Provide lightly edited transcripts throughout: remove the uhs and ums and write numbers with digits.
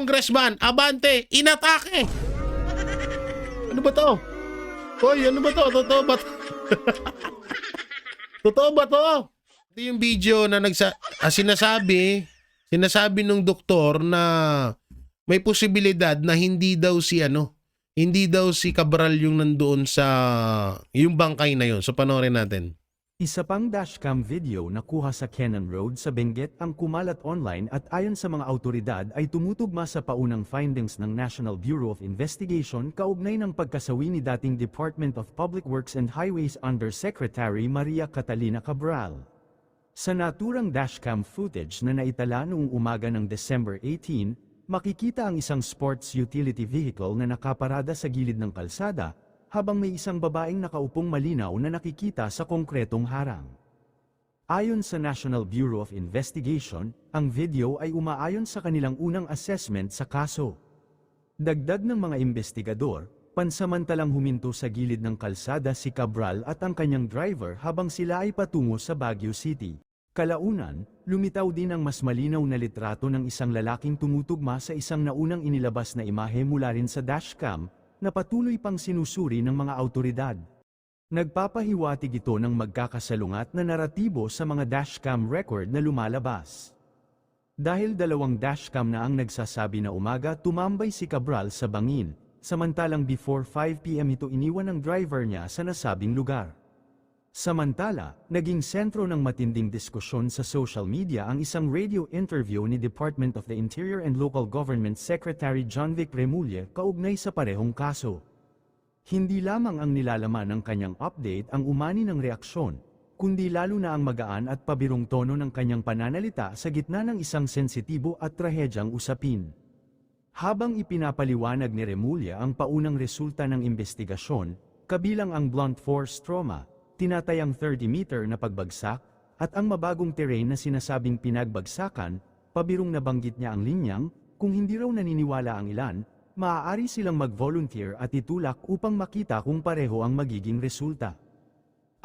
Congressman Abante inatake. Ano ba to? Hoy, ano ba to? Totoo ba to? Totoo ba to? Ito yung video na sinasabi nung doktor na may posibilidad na hindi daw si Cabral yung nandoon sa yung bangkay na yun. So panoorin natin. Isa pang dashcam video na kuha sa Cannon Road sa Benguet ang kumalat online at ayon sa mga autoridad ay tumutugma sa paunang findings ng National Bureau of Investigation kaugnay ng pagkasawi ni dating Department of Public Works and Highways Undersecretary Maria Catalina Cabral. Sa naturang dashcam footage na naitala noong umaga ng December 18, makikita ang isang sports utility vehicle na nakaparada sa gilid ng kalsada, habang may isang babaeng nakaupong malinaw na nakikita sa konkretong harang. Ayon sa National Bureau of Investigation, ang video ay umaayon sa kanilang unang assessment sa kaso. Dagdag ng mga investigador, pansamantalang huminto sa gilid ng kalsada si Cabral at ang kanyang driver habang sila ay patungo sa Baguio City. Kalaunan, lumitaw din ang mas malinaw na litrato ng isang lalaking tumutugma sa isang naunang inilabas na imahe mula rin sa dashcam, na patuloy pang sinusuri ng mga autoridad. Nagpapahiwatig ito ng magkakasalungat na naratibo sa mga dashcam record na lumalabas. Dahil dalawang dashcam na ang nagsasabi na umaga tumambay si Cabral sa bangin, samantalang before 5 PM ito iniwan ng driver niya sa nasabing lugar. Samantala, naging sentro ng matinding diskusyon sa social media ang isang radio interview ni Department of the Interior and Local Government Secretary John Vic Remulla kaugnay sa parehong kaso. Hindi lamang ang nilalaman ng kanyang update ang umani ng reaksyon, kundi lalo na ang magaan at pabirong tono ng kanyang pananalita sa gitna ng isang sensitibo at trahedyang usapin. Habang ipinapaliwanag ni Remulla ang paunang resulta ng investigasyon, kabilang ang blunt force trauma, tinatayang 30-meter na pagbagsak, at ang mabagong terrain na sinasabing pinagbagsakan, pabirong nabanggit niya ang linyang, kung hindi raw naniniwala ang ilan, maaari silang mag-volunteer at itulak upang makita kung pareho ang magiging resulta.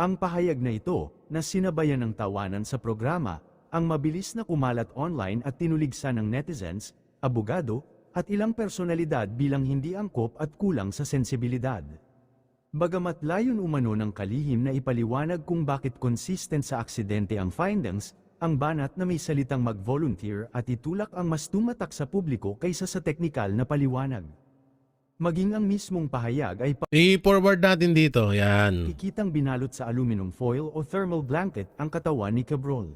Ang pahayag na ito, na sinabayan ng tawanan sa programa, ang mabilis na kumalat online at tinuligsa ng netizens, abogado, at ilang personalidad bilang hindi angkop at kulang sa sensibilidad. Bagamat layon umano ng kalihim na ipaliwanag kung bakit consistent sa aksidente ang findings, ang banat na may salitang mag-volunteer at itulak ang mas tumatak sa publiko kaysa sa teknikal na paliwanag. Maging ang mismong pahayag ay I-forward natin dito, yan. Kikitang binalot sa aluminum foil o thermal blanket ang katawan ni Cabral.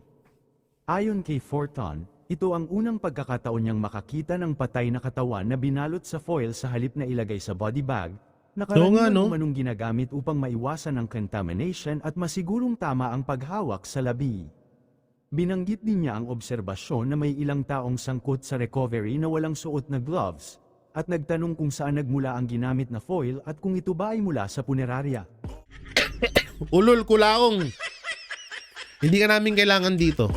Ayon kay Forton, ito ang unang pagkakataon niyang makakita ng patay na katawan na binalot sa foil sa halip na ilagay sa body bag, na karaniwan umanong ginagamit upang maiwasan ang contamination at masigurong tama ang paghawak sa labi. Binanggit din niya ang obserbasyon na may ilang taong sangkot sa recovery na walang suot na gloves, at nagtanong kung saan nagmula ang ginamit na foil at kung ito ba ay mula sa punerarya. Ulol kulaong. Hindi ka namin kailangan dito.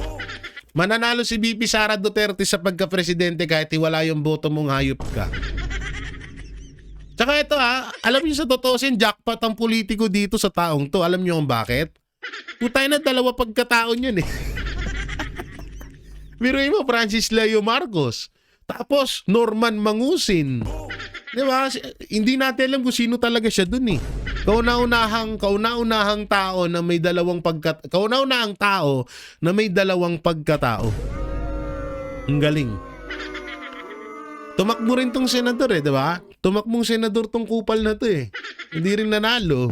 Mananalo si VP Sara Duterte sa pagka-presidente kahit iwala yung boto mong hayop ka. Tsaka ito alam niyo sa totoo jackpot ang politiko dito sa taong to. Alam niyo kung bakit? Putay na dalawa pagkataon yun eh. Biruin mo, Francis Leo Marcos. Tapos, Norman Mangusin. Di ba? Hindi natin alam kung sino talaga siya dun eh. Kauna-unahang tao na may dalawang pagkatao. Ang galing. Tumakbo rin tong senador di ba? Tumakbong senador tong kupal na to eh. Hindi rin nanalo.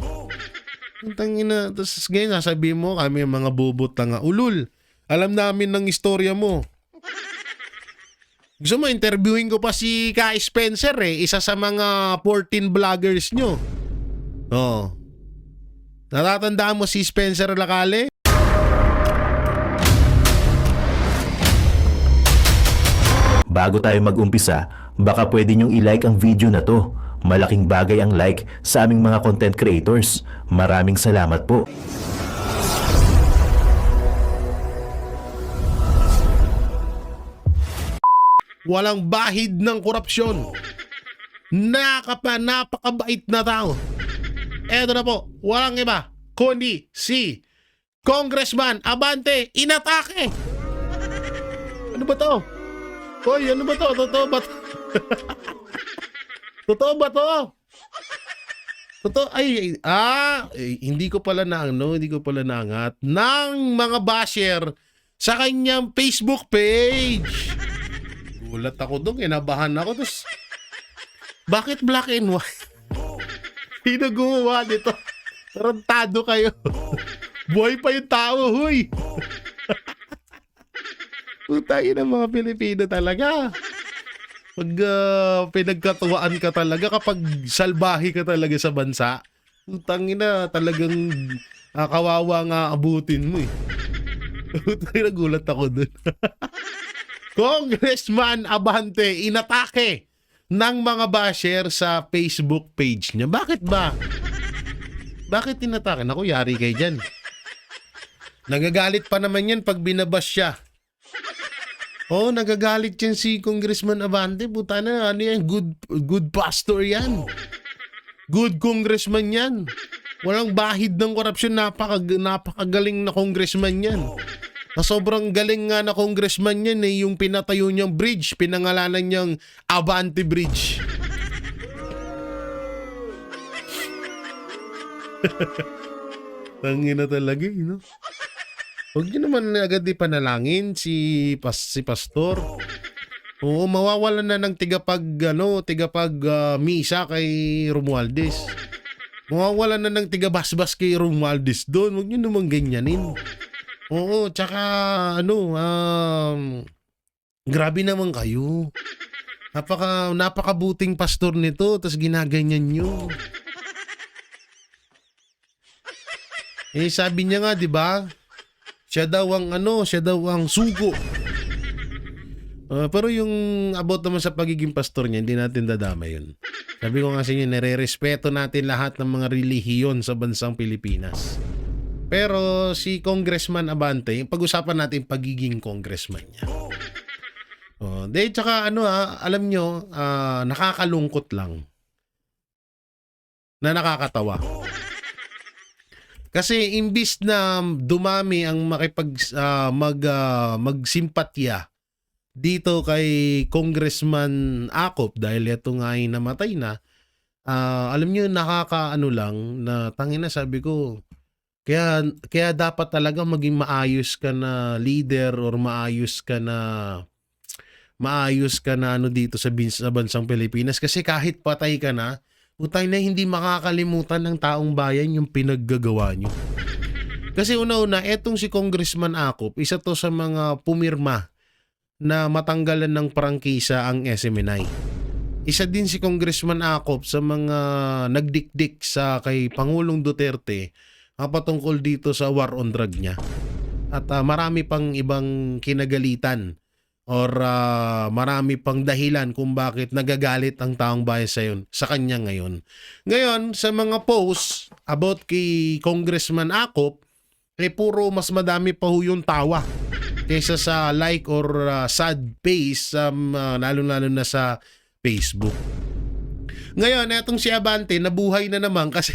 Ang tangina, tapos ngayon sasabihin mo kami mga bubot nga. Ulul, alam namin ng istorya mo. Gusto mo, interviewin ko pa si Kai Spencer eh. Isa sa mga 14 vloggers nyo. Oo. Natatandaan mo si Spencer Lacale? Bago tayo mag-umpisa, baka pwede nyong i-like ang video na to. Malaking bagay ang like sa aming mga content creators. Maraming salamat po. Walang bahid ng korupsyon. Napakabait na tao. Eto na po, walang iba kundi si Congressman Abante inatake. Ano ba to? Hoy, ano ba to? Totoo ba to? Totoo ba to? Totoo, hindi ko pala naangat ng mga basher sa kanyang Facebook page. Gulat ako doon, kinabahan ako. Tapos, bakit black and white? Sino gumawa nito? Tarantado kayo. Buhay pa yung tao, huy. Putay ng mga Pilipino talaga. Pag pinagkatuwaan ka talaga, kapag salbahe ka talaga sa bansa, tangina talagang kawawa nga abutin mo eh. Nagulat ako dun. Congressman Abante inatake ng mga basher sa Facebook page niya. Bakit ba? Bakit inatake? Naku, yari kayo dyan. Nagagalit pa naman yan pag binabas siya. Oh, nagagalit yan si Congressman Abante. Puta na, ano yan? Good pastor yan. Good congressman yan. Walang bahid ng korupsyon. Napakagaling na congressman yan. Sobrang galing nga na congressman yan eh. Yung pinatayo niyang bridge, pinangalanan niyang Abante Bridge. Tangina talaga eh, no? Huwag niyo naman agad ipanalangin si pastor. Oo, mawawalan na ng misa kay Romualdez. Mawawalan na ng tiga-basbas kay Romualdez doon. Huwag niyo naman ganyanin. Oo, tsaka grabe naman kayo. Napakabuting pastor nito, tas ginaganyan niyo. Eh sabi niya nga, 'di ba? Siya daw ang sugo. Pero yung about naman sa pagiging pastor niya, hindi natin dadama yun. Sabi ko nga sa inyo, nire-respeto natin lahat ng mga relihiyon sa bansang Pilipinas. Pero si Congressman Abante, pag-usapan natin pagiging congressman niya. Tsaka alam nyo, nakakalungkot lang. Na nakakatawa. Kasi imbis na dumami ang magsimpatya dito kay Congressman Acop dahil ito nga ay namatay na, alam niyo lang na tangina, sabi ko, kaya dapat talaga maging maayos ka na leader or maayos ka na dito sa bansang Pilipinas, kasi kahit patay ka na, utay na hindi makakalimutan ng taong bayan yung pinaggagawa nyo. Kasi una-una, etong si Congressman Acop, isa to sa mga pumirma na matanggalan ng prangkisa ang SMNI. Isa din si Congressman Acop sa mga nagdikdik sa kay Pangulong Duterte patungkol dito sa war on drug niya. At marami pang ibang kinagalitan or marami pang dahilan kung bakit nagagalit ang taong bayan sa kanya ngayon. Ngayon, sa mga posts about kay Congressman Acop, puro mas madami pa yung tawa kaysa sa like or sad face, lalo-lalo na sa Facebook. Ngayon, etong si Abante, nabuhay na naman kasi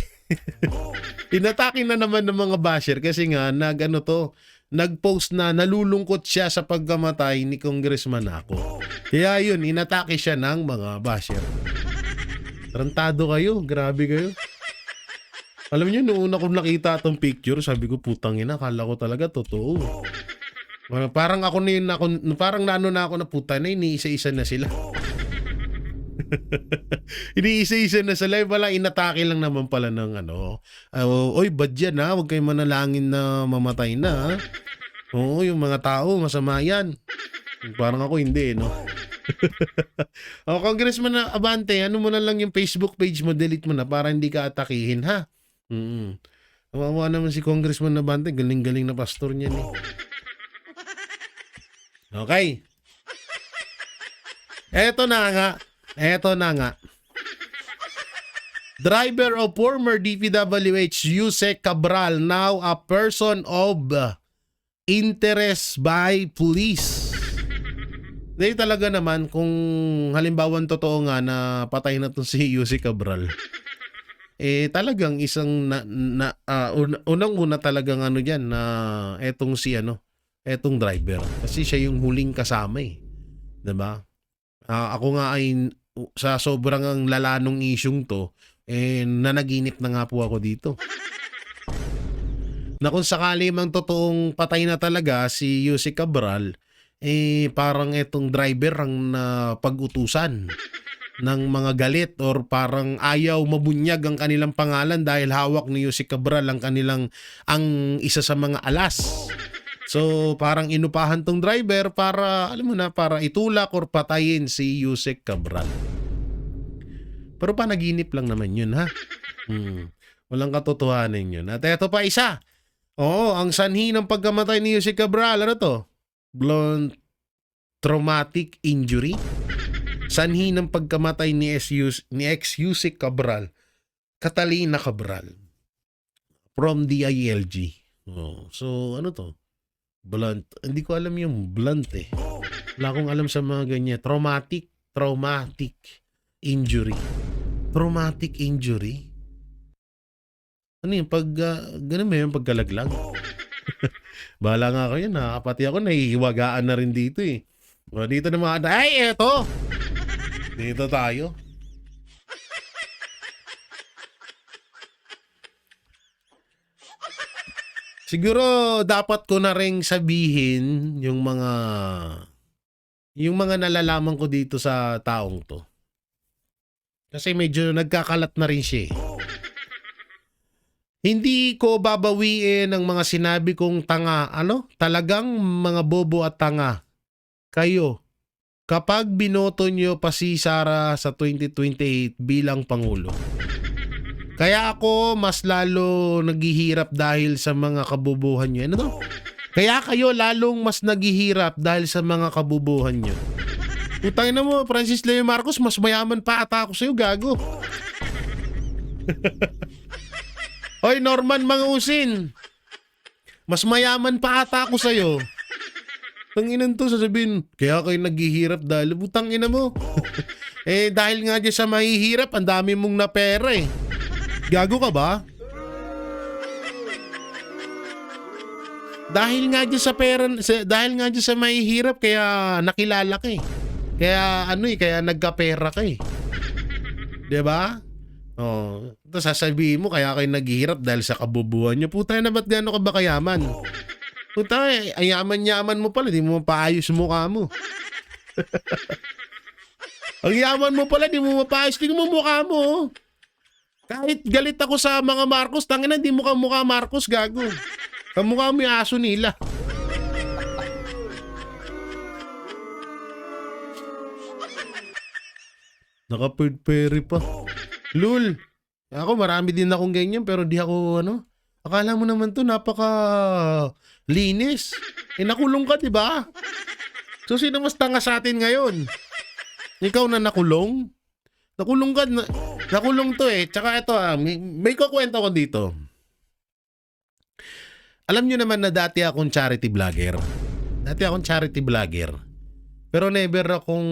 inatake na naman ng mga basher kasi nga nag-post na nalulungkot siya sa pagkamatay ni Congressman Acop. Kaya yun, inatake siya ng mga basher. Tarantado kayo, grabe kayo. Alam niyo, noong una ko nakita itong picture, sabi ko, putang ina, akala ko talaga totoo. Parang ako na ako na puta na, iniisa-isa na sila. Iniisa-isa na sila, pala inatake lang naman pala ng oy, bad yan ha, huwag kayong manalangin na mamatay na ha. Oo, yung mga tao, masama yan. Parang ako hindi, no? Congressman Abante, mo na lang yung Facebook page mo, delete mo na para hindi ka atakihin ha. Kawawa naman si Congressman Abante, galing-galing na pastor niya ni. Okay. Eto na nga. Driver of former DPWH Yusek Cabral now a person of interest by police. Dahil talaga naman kung halimbawa totoo nga na patay na to si Yusek Cabral. Talagang isang unang-una talagang diyan na etong driver kasi siya yung huling kasama 'di ba? Ako nga ay sa sobrang ang lala nung isyung to, nanaginip na nga po ako dito. Na kung sakali mang totoong patay na talaga si Yusek Cabral, parang itong driver ang pag-utusan ng mga galit or parang ayaw mabunyag ang kanilang pangalan dahil hawak ni Yusek Cabral ang isa sa mga alas. So parang inupahan tong driver para alam mo na para itulak or patayin si Yusek Cabral. Pero panaginip lang naman yun ha. Walang katotohanan yun. At eto pa isa. Oo, ang sanhi ng pagkamatay ni Yusek Cabral, ano to? Blunt traumatic injury. Sanhi ng pagkamatay ni ex-Yusek Cabral, Catalina Cabral, from DILG. Oh, so ano to? Blunt. Hindi ko alam yung blunt eh. Wala akong alam sa mga ganyan. Traumatic injury. Traumatic injury? Ano yung ganun ba yung pagkalaglag? Bahala nga kayo na. Pati ako nahihiwagaan na rin dito eh. O, dito naman. Ay, eto! Dito tayo. Siguro dapat ko na ring sabihin yung mga nalalaman ko dito sa taong to. Kasi medyo nagkakalat na rin siya eh. Hindi ko babawiin ang mga sinabi kong tanga. Talagang mga bobo at tanga. Kayo, kapag binoto nyo pa si Sara sa 2028 bilang Pangulo. Kaya ako mas lalo naghihirap dahil sa mga kabubuhan nyo. Ano to? Kaya kayo lalong mas naghihirap dahil sa mga kabubuhan nyo. Putang ina mo, Francis Leo Marcos, mas mayaman pa ata ako sa'yo, gago. Hoy, Norman Mangusin. Mas mayaman pa ata ako sa'yo. Tanginan to, sasabihin, kaya kayo naghihirap dahil, putang ina mo. Dahil nga dyan sa mahihirap, ang dami mong napera eh. Gago ka ba? Dahil nga dyan sa pera, dahil nga dyan sa mahihirap, kaya nakilala ka eh. Kaya kaya nagkapera ka eh. 'Di ba? Oh, tapos sasabihin mo kaya kayo naghihirap dahil sa kabubuhan nyo. Puta na, ba't gano'n ka ba kayaman? Puta, yaman-yaman mo pala, di mo mapaayos mukha mo. Ang yaman mo pala, di mo mapaayos, tingnan mo mukha mo. Kahit galit ako sa mga Marcos, tangina, di mo ka mukha Marcos, gago. Kamukha mo yung aso nila. Naka-peri pa. Lul. Ako marami din akong ganyan pero di ako akala mo naman to napaka linis. Nakulong ka, di ba? So sino mas tanga sa atin ngayon? Ikaw na nakulong? Nakulong ka, nakulong to eh. Tsaka ito may kukwento ko dito. Alam nyo naman na dati akong charity vlogger. Pero never akong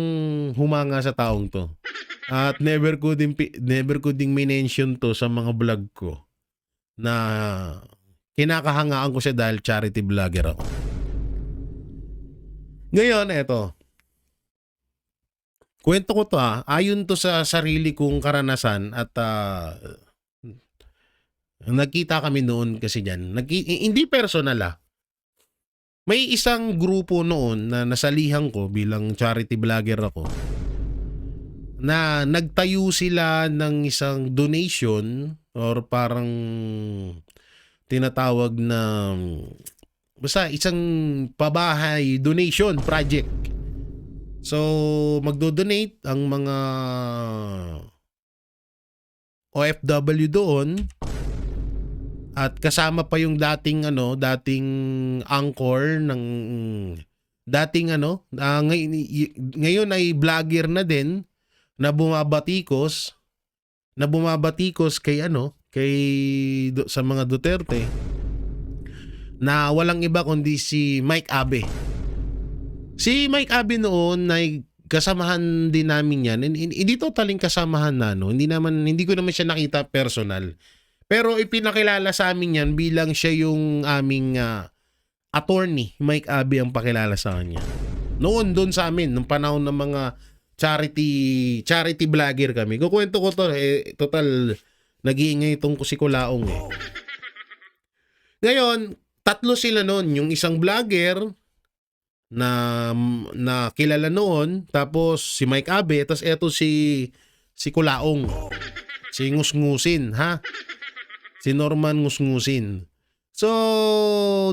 humanga sa taong to. At never ko ding minention to sa mga vlog ko na kinakahangaan ko siya dahil charity vlogger ako. Ngayon, eto. Kwento ko to ayon to sa sarili kong karanasan at nagkita kami noon kasi dyan. Hindi personal May isang grupo noon na nasalihan ko bilang charity vlogger ako na nagtayo sila ng isang donation or parang tinatawag na basta isang pabahay donation project. So magdo-donate ang mga OFW doon at kasama pa yung dating anchor ng ngayon ay vlogger na din na bumabatikos kay sa mga Duterte na walang iba kundi si Mike Abe. Si Mike Abe noon ay kasamahan din namin yan. Hindi totaling kasamahan na hindi ko naman siya nakita personal. Pero ipinakilala sa amin yan bilang siya yung aming attorney. Mike Abe ang pakilala sa kanya. Noon doon sa amin, nung panahon ng mga charity vlogger kami. Kukwento ko to, total, nag-iingay itong si Kulaong eh. Ngayon, tatlo sila noon. Yung isang vlogger na kilala noon, tapos si Mike Abe, tapos eto si Kulaong. Si Ngusngusin, ha? Si Norman Ngusngusin. So,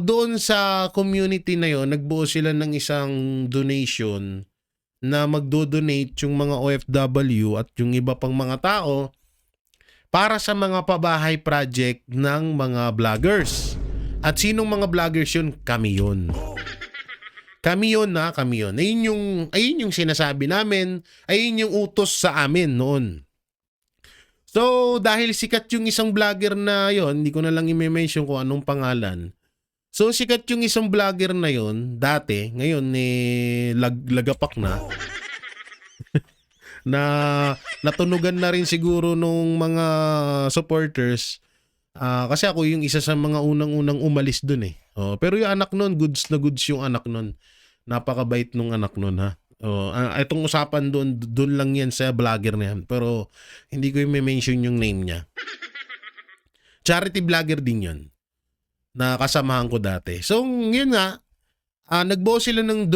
doon sa community na yon, nagbuo sila ng isang donation na magdo-donate yung mga OFW at yung iba pang mga tao para sa mga pabahay project ng mga vloggers. At sinong mga vloggers yun? Kami yun. Kami yun. Ayun yung sinasabi namin. Ayun yung utos sa amin noon. So, dahil sikat yung isang vlogger na yon, hindi ko na lang i-mention kung anong pangalan. So, sikat yung isang vlogger na yon, dati, ngayon lagapak na. Na natunugan na rin siguro nung mga supporters. Kasi ako yung isa sa mga unang-unang umalis dun eh. Pero yung anak nun, goods na goods yung anak nun. Napakabait nung anak nun ha. Itong usapan doon lang yan sa vlogger na yan. Pero hindi ko yung mention yung name niya. Charity vlogger din yun. Na kasamahan ko dati. So yun nga, nagbuo sila ng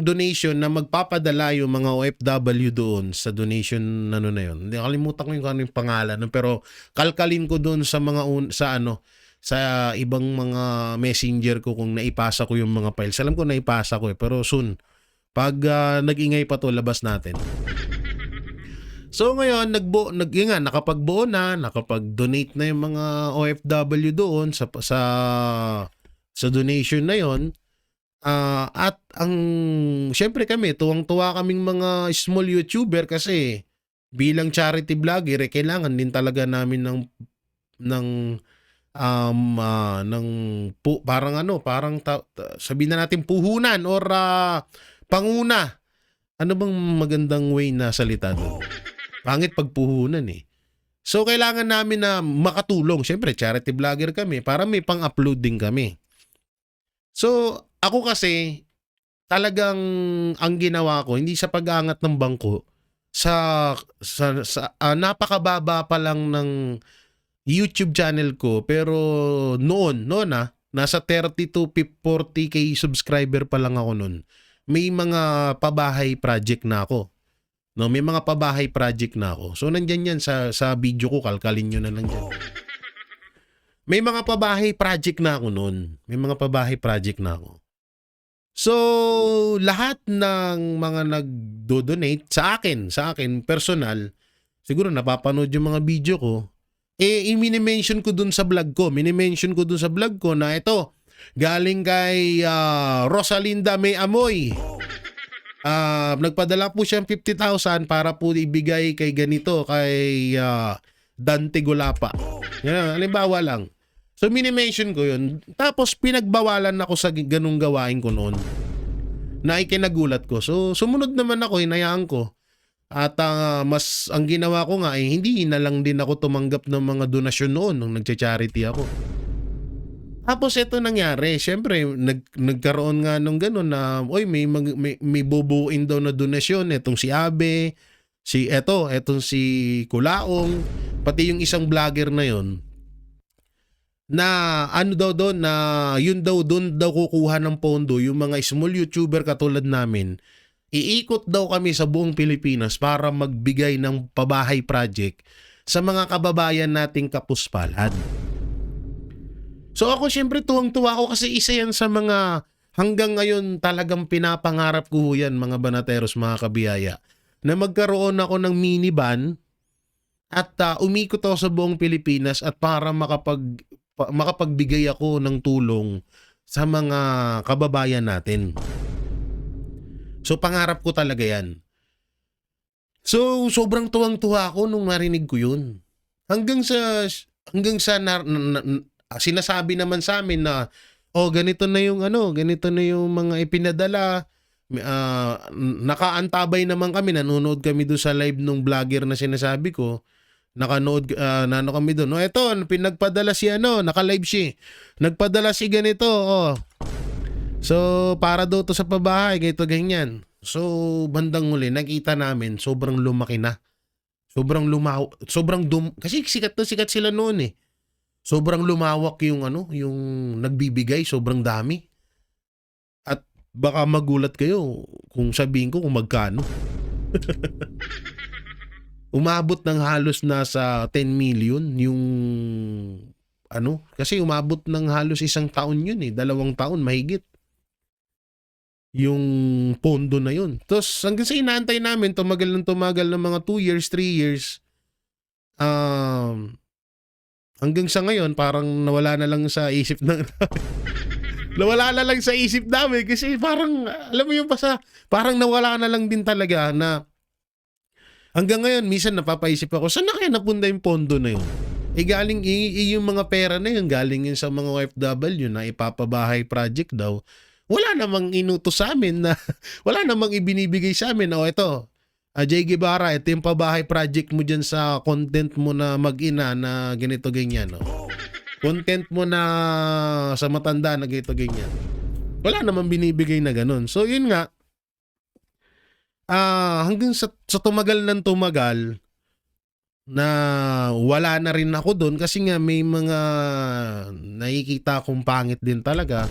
donation na magpapadala yung mga OFW doon sa donation na yun. Hindi, kalimutan ko yung pangalan. Pero kalkalin ko doon sa mga sa ibang mga messenger ko kung naipasa ko yung mga files. Alam ko naipasa ko pero soon. Pag nag-ingay pa to, labas natin. So ngayon, nakapagbuo na, nakapag-donate na yung mga OFW doon sa donation na yon. At syempre kami, tuwang-tuwa kaming mga small YouTuber kasi bilang charity vlogger, kailangan din talaga namin parang sabihin na natin puhunan or panguna. Ano bang magandang way na salita doon? Pangit pagpuhunan eh. So, kailangan namin na makatulong. Siyempre, charity vlogger kami para may pang-upload din kami. So, ako kasi, talagang ang ginawa ko, hindi sa pag-aangat ng bangko, napakababa pa lang ng YouTube channel ko. Pero noon nasa 30 to 40k subscriber pa lang ako noon. May mga pabahay project na ako. No, may mga pabahay project na ako. So nandiyan yan sa video ko, kalkalin nyo na lang dyan. May mga pabahay project na ako noon. May mga pabahay project na ako. So lahat ng mga nagdo-donate sa akin personal, siguro napapanood yung mga video ko, i-mini-mention ko dun sa vlog ko. Mini-mention ko dun sa vlog ko na ito, galing kay Rosalinda May Amoy. Nagpadala po siyang 50,000 para po ibigay kay ganito, kay Dante Gulapa. Yan, halimbawa lang. So mini-mention ko yun. Tapos pinagbawalan ako sa ganung gawain ko noon. Na ikinagulat ko. So sumunod naman ako, hinayaan ko. At mas ang ginawa ko nga hindi na lang din ako tumanggap ng mga donasyon noon nung nagcha-charity ako. Tapos ito nangyari, syempre nagkaroon nga nung gano'n na may bubuin daw na donasyon, etong si Abe, etong si Kulaong, pati yung isang vlogger na yon. Na ano daw doon, na yun daw doon daw kukuha ng pondo yung mga small YouTuber katulad namin. Iikot daw kami sa buong Pilipinas para magbigay ng pabahay project sa mga kababayan nating kapuspalad. So ako syempre tuwang-tuwa ako kasi isa yan sa mga hanggang ngayon talagang pinapangarap ko yan, mga banateros, mga kabiyaya, na magkaroon ako ng minivan at umikot ako sa buong Pilipinas at para makapagbigay ako ng tulong sa mga kababayan natin. So pangarap ko talaga yan. So sobrang tuwang-tuwa ako nung narinig ko yun. Hanggang sa sinasabi naman sa amin na ganito na yung mga ipinadala. Nakaantabay naman kami, nanonood kami doon sa live nung vlogger na sinasabi ko. Nakanood kami doon. Eto, pinagpadala si naka-live siya. Nagpadala si ganito, So, para daw to sa pabahay, ganito ganyan. So, bandang huli, nakita namin, sobrang lumaki na. Kasi sikat na sikat sila noon eh. Sobrang lumawak yung yung nagbibigay, sobrang dami. At baka magulat kayo kung sabihin ko kung magkano. Umabot ng halos nasa 10 million yung kasi umabot ng halos 1 taon yun eh, 2 taon mahigit. Yung pondo na yun. Tapos hanggang sa inaantay namin, tumagal ng mga 2 years, 3 years. Hanggang sa ngayon, parang nawala na lang sa isip nawala na lang sa isip namin kasi parang, alam mo yung parang nawala na lang din talaga na hanggang ngayon, minsan napapaisip ako, saan na kaya napunta yung pondo na yun? Galing, yung mga pera na yun, galing yun sa mga OFW na ipapabahay project daw. Wala namang inutos sa amin na, wala namang ibinibigay sa amin. Ito, Jay Guevara, ito yung pabahay project mo dyan sa content mo na mag-ina na ganito ganyan. Content mo na sa matanda na ganito ganyan. Wala namang binibigay na ganun. So yun nga, hanggang sa tumagal ng tumagal, na wala na rin ako doon kasi nga may mga nakikita akong pangit din talaga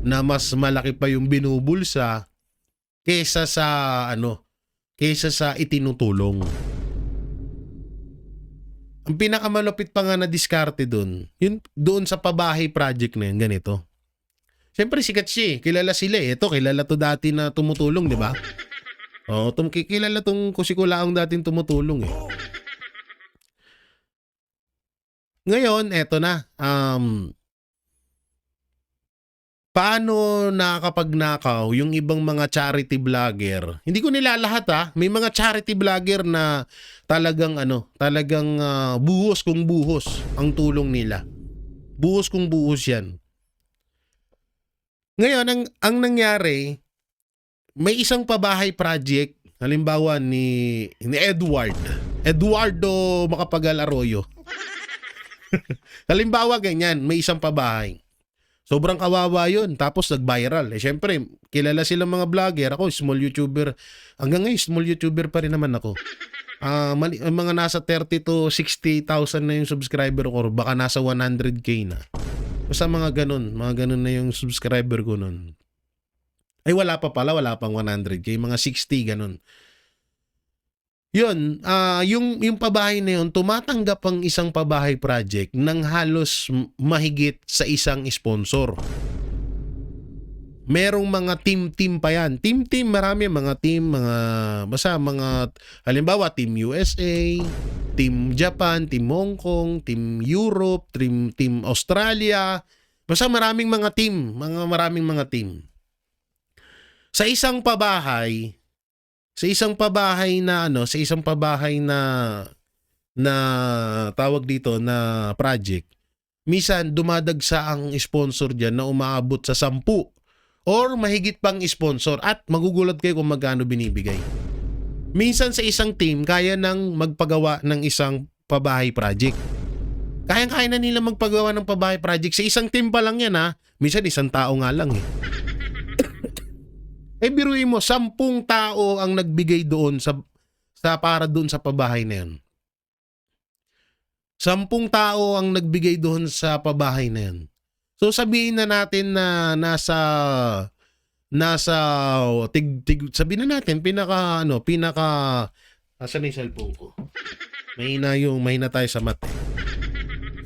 na mas malaki pa yung binubulsa kesa sa itinutulong. Ang pinakamalupit pa nga na diskarte doon, yun doon sa pabahay project na yun, ganito. Siyempre sikat siya eh. Kilala sila eh. Ito, kilala to dati na tumutulong, di ba? Oo, kilala tong kusikulaang dating tumutulong eh. Ngayon, eto na. Paano nakakapagnakaw yung ibang mga charity vlogger? Hindi ko nilalahat May mga charity vlogger na talagang buhos kung buhos ang tulong nila. Buhos kung buhos yan. Ngayon, ang nangyari, may isang pabahay project, halimbawa ni Eduardo Macapagal Arroyo. Halimbawa ganyan, may isang pabahay. Sobrang kawawa yun. Tapos nag-viral. Syempre, kilala silang mga vlogger. Ako, small YouTuber. Hanggang ngayon, small YouTuber pa rin naman ako. Mga nasa 30 to 60,000 na yung subscriber ko. Baka nasa 100K na. Basta mga ganun na yung subscriber ko nun. Ay, wala pa pala. Wala pang 100K. Mga 60, ganun. Yun, yung pabahay na yun, tumatanggap ang isang pabahay project ng halos mahigit sa isang sponsor. Merong mga team pa yan. Team, marami mga team, halimbawa, Team USA, Team Japan, Team Hong Kong, Team Europe, Team Australia. Basta maraming mga team. Sa isang pabahay na tawag dito na project, minsan dumadagsa ang sponsor diyan na umaabot sa 10 or mahigit pang sponsor at magugulat kayo kung magkano binibigay. Minsan sa isang team kaya nang magpagawa ng isang pabahay project. Kaya na nila magpagawa ng pabahay project sa isang team pa lang yan Minsan isang tao nga lang eh. Biruin mo, 10 tao ang nagbigay doon para doon sa pabahay na yun. 10 tao ang nagbigay doon sa pabahay na yun. So sabihin na natin na sabihin na natin asan na yung cellphone ko? Mahina tayo sa math.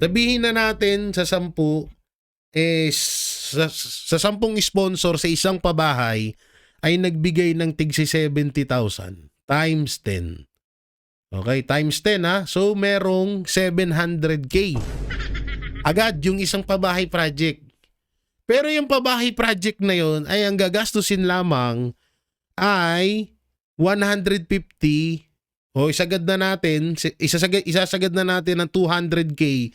Sabihin na natin sa 10 sa 10 sponsor sa isang pabahay ay nagbigay ng tigsi 70,000 times 10. Okay, times 10 So merong 700K. Agad yung isang pabahay project. Pero yung pabahay project na yon ay ang gagastusin lamang ay 150 isasagad na natin ng 200K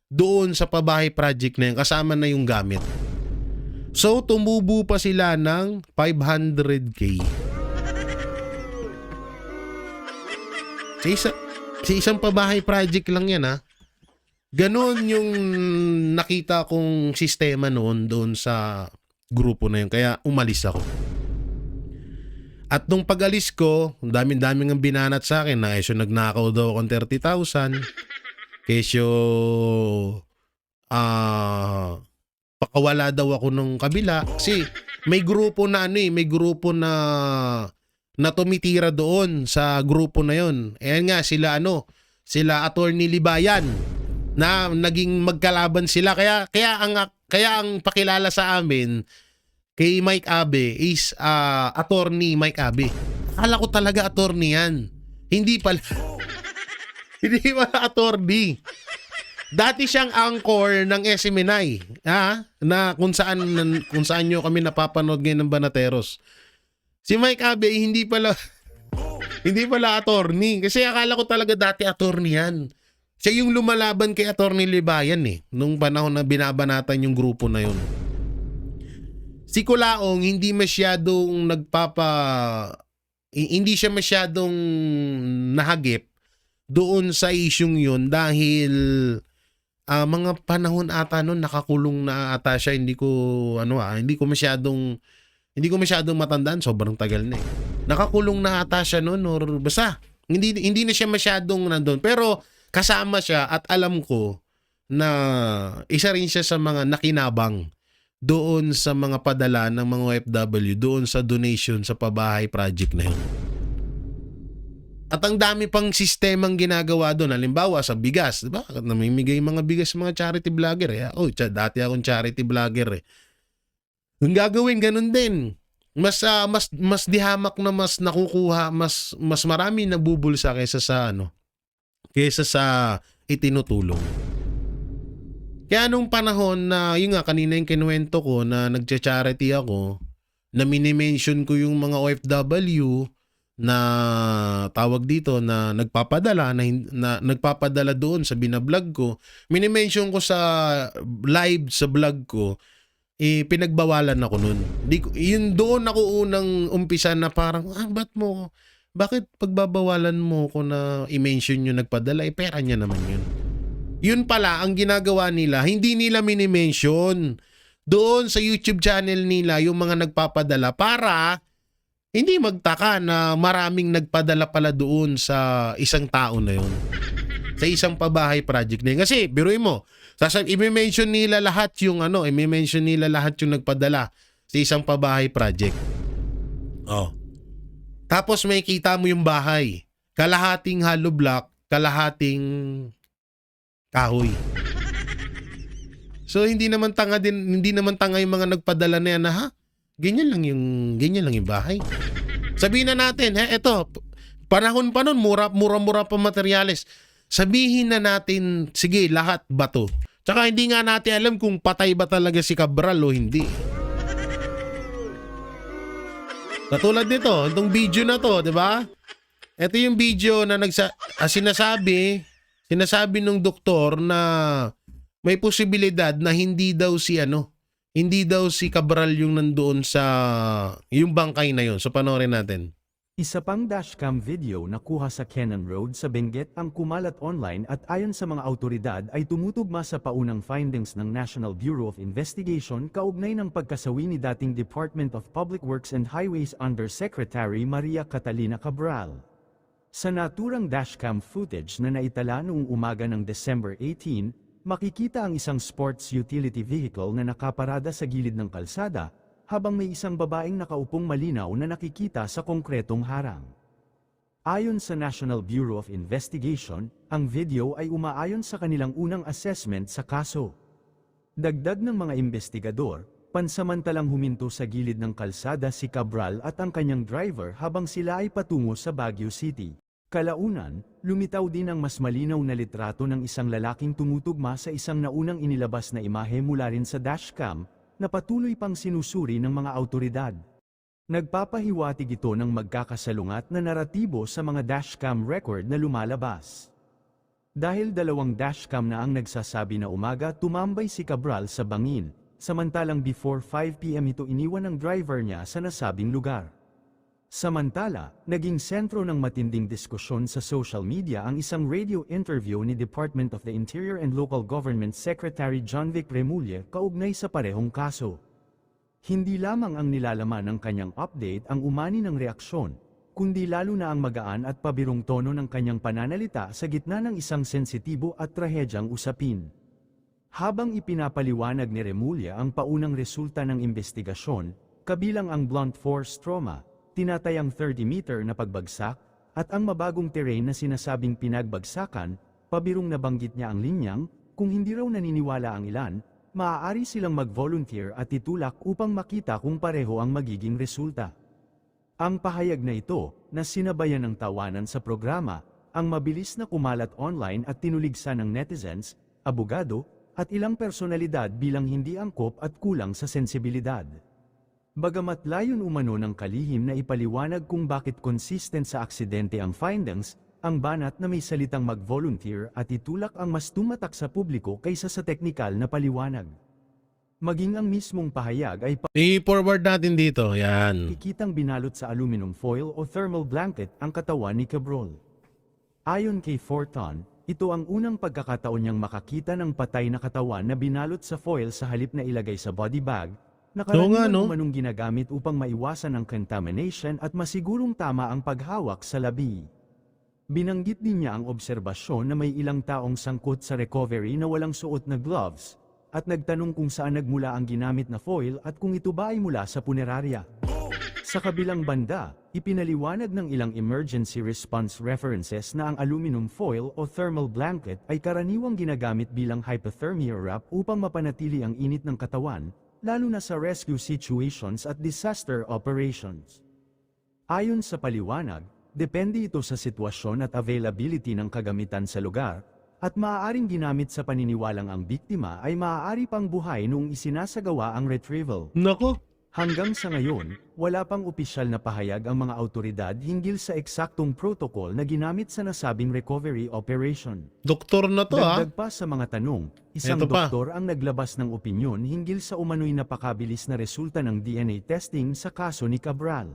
doon sa pabahay project na yun kasama na yung gamit. So, tumubo pa sila ng 500K. Sa isang pabahay project lang yan Ganon yung nakita kong sistema noon doon sa grupo na yun. Kaya umalis ako. At nung pag-alis ko, ang daming-daming ang binanat sa akin na kesyo nagnakaw daw akong 30,000. Kesyo pakawala daw ako nung kabila. Kasi may grupo na may grupo na tumitira doon sa grupo na yon. Ayan nga sila sila Attorney Libayan na naging magkalaban sila. Kaya ang pakilala sa amin kay Mike Abe is Attorney Mike Abe. Akala ko talaga attorney yan. Hindi pala. Hindi pala attorney. Dati siyang anchor ng SMNI, na kung saan nyo kami napapanood ngayon ng Banateros. Si Mike Abe hindi pala attorney kasi akala ko talaga dati attorney yan. Siya yung lumalaban kay Attorney Libayan nung panahon na binabanatan yung grupo na yun. Si Kulaong hindi siya masyadong nahagip doon sa isyung yun dahil mga panahon ata noon nakakulong na ata siya. Hindi ko masyadong matandaan, sobrang tagal na nakakulong na ata siya noon or basta hindi na siya masyadong nandoon, pero kasama siya at alam ko na isa rin siya sa mga nakinabang doon sa mga padala ng mga OFW doon sa donation sa pabahay project na yun. At ang dami pang sistemang ginagawa doon. Halimbawa sa bigas, diba? Namimigay mga bigas mga charity vlogger dati akong charity vlogger Yung gagawin ganun din. Mas dihamak na mas nakukuha, mas marami nabubulsa kaysa sa itinutulong. Kaya nung panahon na yun nga kanina yung kinuwento ko na nagcha-charity ako, na minimension ko yung mga OFW na tawag dito na nagpapadala doon sa binablog ko, minimension ko sa live sa vlog ko, pinagbawalan ako nun. Yun doon ako unang umpisa na parang bakit pagbabawalan mo ko na i-mention yung nagpadala, pera niya naman yun. Yun pala ang ginagawa nila, hindi nila minimension doon sa YouTube channel nila yung mga nagpapadala para hindi magtaka na maraming nagpadala pala doon sa isang tao na yun. Sa isang pabahay project na yun. Kasi, biruin mo, i-mention nila lahat yung nagpadala sa isang pabahay project. Tapos may kita mo yung bahay. Kalahating hollow block, kalahating kahoy. So, hindi naman tanga yung mga nagpadala na yan ganyan lang yung bahay. Sabihin na natin, eto, panahon pa nun, mura-mura pa materyales. Sabihin na natin, sige, lahat bato. Tsaka hindi nga natin alam kung patay ba talaga si Cabral o hindi. Katulad nito, itong video na to, di ba? Ito yung video na sinasabi nung doktor na may posibilidad na hindi daw si Cabral yung nandoon sa yung bangkay na yun. So panoorin natin. Isa pang dashcam video na kuha sa Cannon Road sa Benguet ang kumalat online at ayon sa mga autoridad ay tumutugma sa paunang findings ng National Bureau of Investigation kaugnay ng pagkasawi ni dating Department of Public Works and Highways Undersecretary Maria Catalina Cabral. Sa naturang dashcam footage na naitala noong umaga ng December 18, makikita ang isang sports utility vehicle na nakaparada sa gilid ng kalsada, habang may isang babaeng nakaupong malinaw na nakikita sa konkretong harang. Ayon sa National Bureau of Investigation, ang video ay umaayon sa kanilang unang assessment sa kaso. Dagdag ng mga investigador, pansamantalang huminto sa gilid ng kalsada si Cabral at ang kanyang driver habang sila ay patungo sa Baguio City. Kalaunan, lumitaw din ang mas malinaw na litrato ng isang lalaking tumutugma sa isang naunang inilabas na imahe mula rin sa dashcam, na patuloy pang sinusuri ng mga autoridad. Nagpapahiwatig ito ng magkakasalungat na naratibo sa mga dashcam record na lumalabas. Dahil dalawang dashcam na ang nagsasabi na umaga tumambay si Cabral sa bangin, samantalang before 5 PM ito iniwan ng driver niya sa nasabing lugar. Samantala, naging sentro ng matinding diskusyon sa social media ang isang radio interview ni Department of the Interior and Local Government Secretary John Vic Remulla kaugnay sa parehong kaso. Hindi lamang ang nilalaman ng kanyang update ang umani ng reaksyon, kundi lalo na ang magaan at pabirong tono ng kanyang pananalita sa gitna ng isang sensitibo at trahedyang usapin. Habang ipinapaliwanag ni Remulla ang paunang resulta ng investigasyon, kabilang ang blunt force trauma, tinatayang 30-meter na pagbagsak, at ang mabagong terrain na sinasabing pinagbagsakan, pabirong nabanggit niya ang linyang, kung hindi raw naniniwala ang ilan, maaari silang mag-volunteer at itulak upang makita kung pareho ang magiging resulta. Ang pahayag na ito, na sinabayan ng tawanan sa programa, ang mabilis na kumalat online at tinuligsa ng netizens, abogado, at ilang personalidad bilang hindi angkop at kulang sa sensibilidad. Bagamat layon umano ng kalihim na ipaliwanag kung bakit consistent sa aksidente ang findings, ang banat na may salitang mag-volunteer at itulak ang mas tumatak sa publiko kaysa sa teknikal na paliwanag. Maging ang mismong pahayag ay I-forward natin dito. Yan. pakikitang binalot sa aluminum foil o thermal blanket ang katawan ni Cabral. Ayon kay Forton, ito ang unang pagkakataon niyang makakita ng patay na katawan na binalot sa foil sa halip na ilagay sa body bag, na Oo nga, karaniwan no? umanong ginagamit upang maiwasan ang contamination at masigurong tama ang paghawak sa labi. Binanggit din niya ang obserbasyon na may ilang taong sangkot sa recovery na walang suot na gloves, at nagtanong kung saan nagmula ang ginamit na foil at kung ito ba ay mula sa punerarya. Sa kabilang banda, ipinaliwanag ng ilang emergency response references na ang aluminum foil o thermal blanket ay karaniwang ginagamit bilang hypothermia wrap upang mapanatili ang init ng katawan, lalo na sa rescue situations at disaster operations. Ayon sa paliwanag, depende ito sa sitwasyon at availability ng kagamitan sa lugar, at maaaring ginamit sa paniniwalang ang biktima ay maaari pang buhay noong isinasagawa ang retrieval. Nako. Hanggang sa ngayon, wala pang opisyal na pahayag ang mga autoridad hinggil sa eksaktong protocol na ginamit sa nasabing recovery operation. Doktor na to, ha? Dagdag pa sa mga tanong, isang Eto pa. doktor ang naglabas ng opinyon hinggil sa umano'y napakabilis na resulta ng DNA testing sa kaso ni Cabral.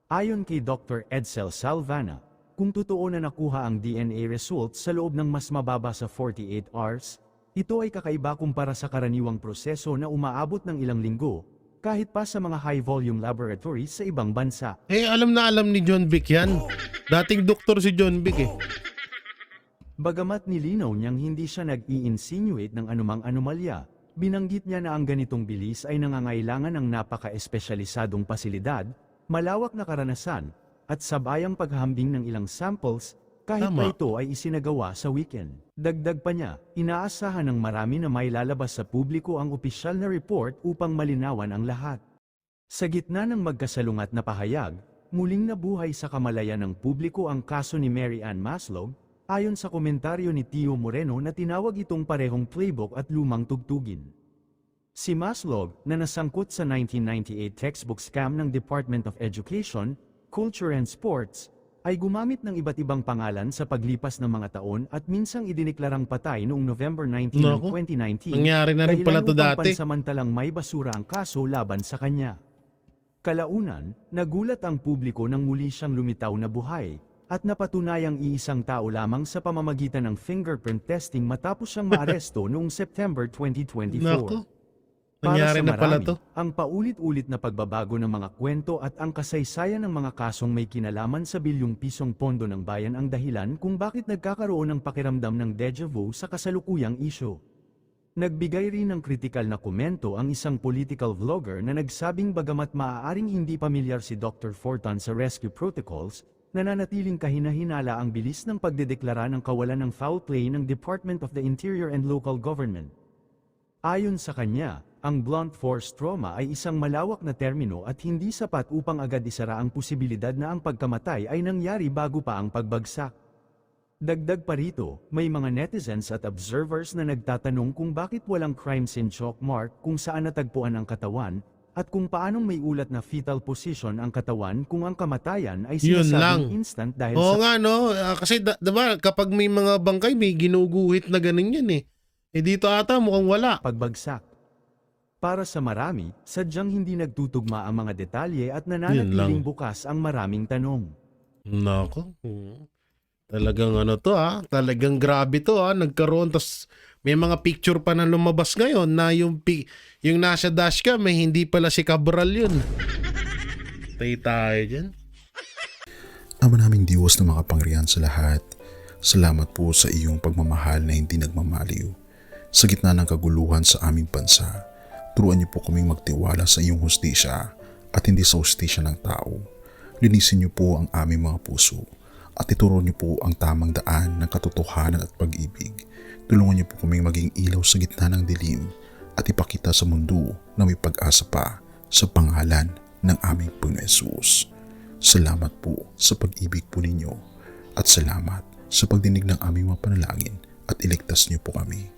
Ayon kay Dr. Edsel Salvana, kung totoo na nakuha ang DNA results sa loob ng mas mababa sa 48 hours, ito ay kakaiba kumpara sa karaniwang proseso na umaabot ng ilang linggo, kahit pa sa mga high-volume laboratories sa ibang bansa. Eh, alam na alam ni John Vic yan. Dating doktor si John Vic, eh. Bagamat nilinaw niyang hindi siya nag-i-insinuate ng anumang anomalya, binanggit niya na ang ganitong bilis ay nangangailangan ng napaka-espesyalisadong pasilidad, malawak na karanasan, at sabayang paghambing ng ilang samples, kahit Tama. pa ito ay isinagawa sa weekend. Dagdag pa niya, inaasahan ng marami na may lalabas sa publiko ang opisyal na report upang malinawan ang lahat. Sa gitna ng magkasalungat na pahayag, muling nabuhay sa kamalayan ng publiko ang kaso ni Mary Ann Maslog, ayon sa komentaryo ni Tio Moreno na tinawag itong parehong playbook at lumang tugtugin. Si Maslog, na nasangkot sa 1998 textbook scam ng Department of Education, Culture and Sports, ay gumamit ng iba't ibang pangalan sa paglipas ng mga taon at minsang idineklarang patay noong November 19 ng Naku, 2019. nangyari na rin pala to dahilan upang dati. pansamantalang may basura ang kaso laban sa kanya. Kalaunan, nagulat ang publiko nang muli siyang lumitaw na buhay, at napatunayang iisang tao lamang sa pamamagitan ng fingerprint testing matapos siyang maaresto noong September 2024. Naku. Para Nangyari sa na pala marami, to. ang paulit-ulit na pagbabago ng mga kwento at ang kasaysayan ng mga kasong may kinalaman sa bilyong pisong pondo ng bayan ang dahilan kung bakit nagkakaroon ng pakiramdam ng deja vu sa kasalukuyang isyu. Nagbigay rin ng kritikal na komento ang isang political vlogger na nagsabing bagamat maaaring hindi pamilyar si Dr. Forton sa rescue protocols, nananatiling kahina-hinala ang bilis ng pagdedeklara ng kawalan ng foul play ng Department of the Interior and Local Government. Ayon sa kanya, ang blunt force trauma ay isang malawak na termino at hindi sapat upang agad isara ang posibilidad na ang pagkamatay ay nangyari bago pa ang pagbagsak. Dagdag pa rito, may mga netizens at observers na nagtatanong kung bakit walang crime scene chalk mark kung saan natagpuan ang katawan, at kung paanong may ulat na fetal position ang katawan kung ang kamatayan ay Yun lang. sinasabing instant dahil Oo sa nga, no? Kasi, diba, kapag may mga bangkay, may ginuguhit na ganun yan, eh. Eh, dito ata mukhang wala. pagbagsak. Para sa marami, sadyang hindi nagtutugma ang mga detalye at Yun nananatiling lang. bukas ang maraming tanong. Nako. Talagang ano to, ha? Talagang grabe to, ha? Nagkaroon, tas May mga picture pa na lumabas ngayon na yung nasa dashcam may hindi pala si Cabral yun. Tay tayo dyan. Ama naming Diyos na makapangyarihan sa lahat, salamat po sa iyong pagmamahal na hindi nagmamaliw. Sa gitna ng kaguluhan sa aming bansa, turuan niyo po kaming magtiwala sa iyong hustisya at hindi sa hustisya ng tao. Linisin niyo po ang aming mga puso at ituro niyo po ang tamang daan ng katotohanan at pag-ibig. Tulungan niyo po kaming maging ilaw sa gitna ng dilim at ipakita sa mundo na may pag-asa pa sa pangalan ng aming Panginoon Hesus. Salamat po sa pag-ibig po ninyo at salamat sa pagdinig ng aming mga panalangin at iligtas niyo po kami.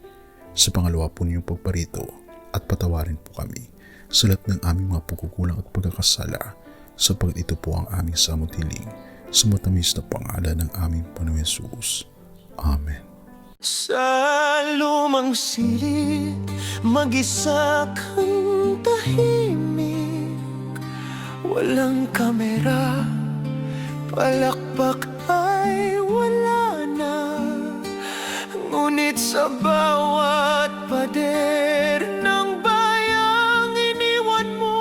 Sa pangalawa po ninyong pagparito at patawarin po kami sa lahat ng aming mga pagkukulang at pagkakasala sapagkat ito po ang aming samutiling sa matamis na pangalan ng aming Panginoon Hesus. Amen. Sa lumang silid, mag-isa kang tahimik. Walang kamera, palakpak ay wala na. Ngunit sa bawat pader ng bayang iniwan mo,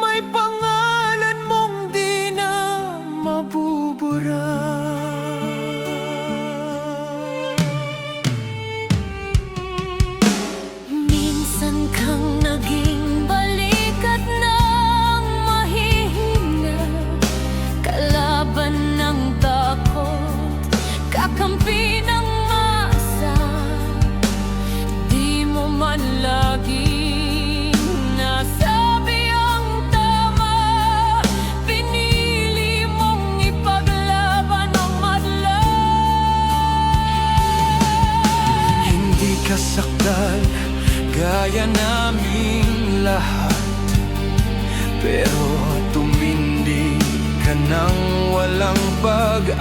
may pangalan mong di na mabubura. Minsan kang naging balikat ng mahihina, kalaban ng takot, kakampi ng masa. Di mo man laging nasabi ang tama, pinili mong ipaglaban ang madla. Hindi ka saktan gaya naming lahat, pero tumindi ka nang walang pag-atras.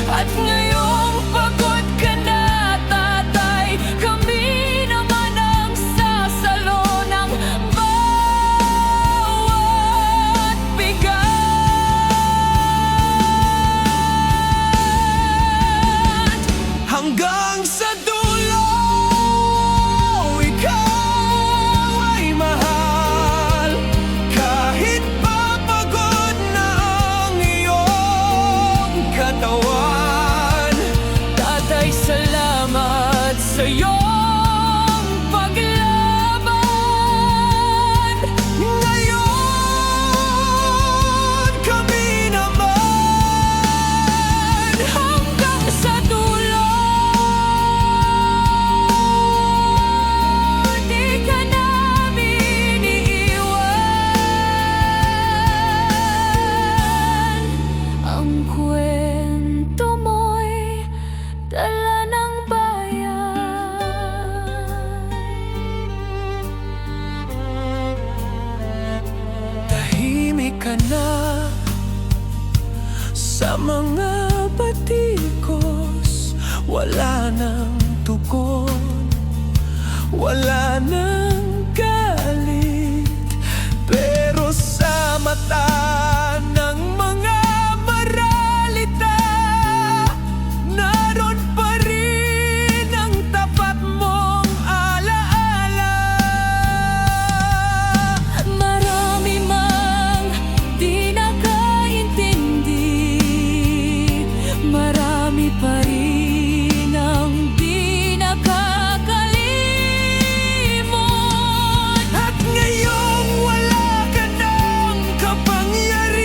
At ngayong pagod ka na, tatay, kami naman ang sasalo ng bawat bigat. Hanggang sa dulo, ikaw ay mahal. Kahit papagod na ang iyong katawan. Tatay, salamat sa iyong paglaban. Ngayon, kami naman hanggang sa dulo. Di ka namin iiwan. Ang kwento mo'y dala ng bayan. Tahimik ka na sa mga batikos. Wala nang tugon, wala nang galit, pero sa mata ng mga maralita, naroon pa rin ang tapat mong alaala. Marami mang di nakaintindi, marami pa rin ang di nakakalimot. At ngayong wala ka ng kapangyarihan,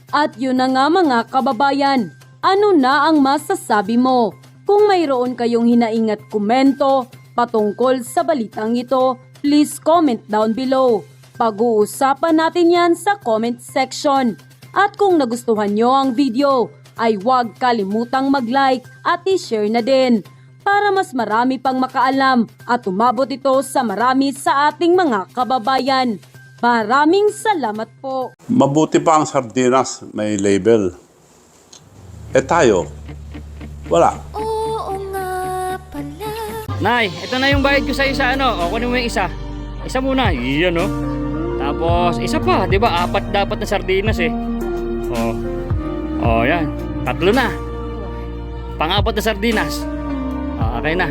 At yun na nga mga kababayan, ano na ang masasabi mo? Kung mayroon kayong hinaing at komento patungkol sa balitang ito, please comment down below. Pag-uusapan natin yan sa comment section. At kung nagustuhan nyo ang video, ay huwag kalimutang mag-like at i-share na din para mas marami pang makaalam at umabot ito sa marami sa ating mga kababayan. Maraming salamat po. Mabuti pa ang sardinas, may label. Eh tayo, wala. Oo nga pala. Nay, ito na yung bayad ko sa isa, ano? O, kunin mo yung isa. Isa muna, iyan, no? Tapos, isa pa, di ba? 4 dapat na sardinas, eh. O, yan. 3 na. Pang-4 na sardinas. O, okay na.